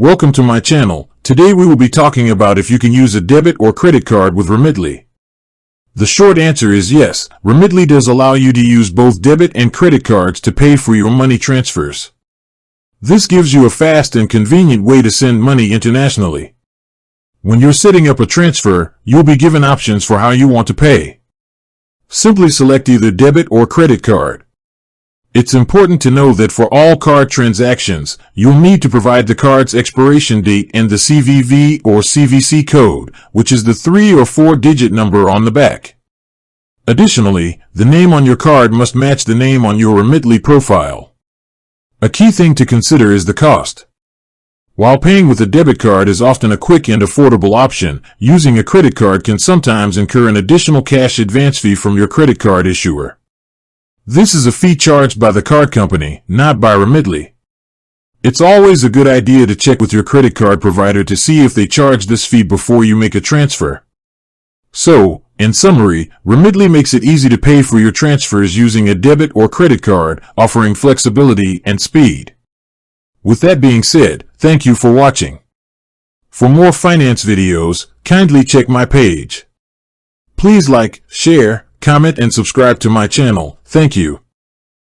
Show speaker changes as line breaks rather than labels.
Welcome to my channel. Today we will be talking about if you can use a debit or credit card with Remitly. The short answer is yes. Remitly does allow you to use both debit and credit cards to pay for your money transfers. This gives you a fast and convenient way to send money internationally. When you're setting up a transfer, you'll be given options for how you want to pay. Simply select either debit or credit card. It's important to know that for all card transactions, you'll need to provide the card's expiration date and the CVV or CVC code, which is the 3 or 4-digit number on the back. Additionally, the name on your card must match the name on your Remitly profile. A key thing to consider is the cost. While paying with a debit card is often a quick and affordable option, using a credit card can sometimes incur an additional cash advance fee from your credit card issuer. This is a fee charged by the card company, not by Remitly. It's always a good idea to check with your credit card provider to see if they charge this fee before you make a transfer. So, in summary, Remitly makes it easy to pay for your transfers using a debit or credit card, offering flexibility and speed. With that being said, thank you for watching. For more finance videos, kindly check my page. Please like, share, comment and subscribe to my channel. Thank you.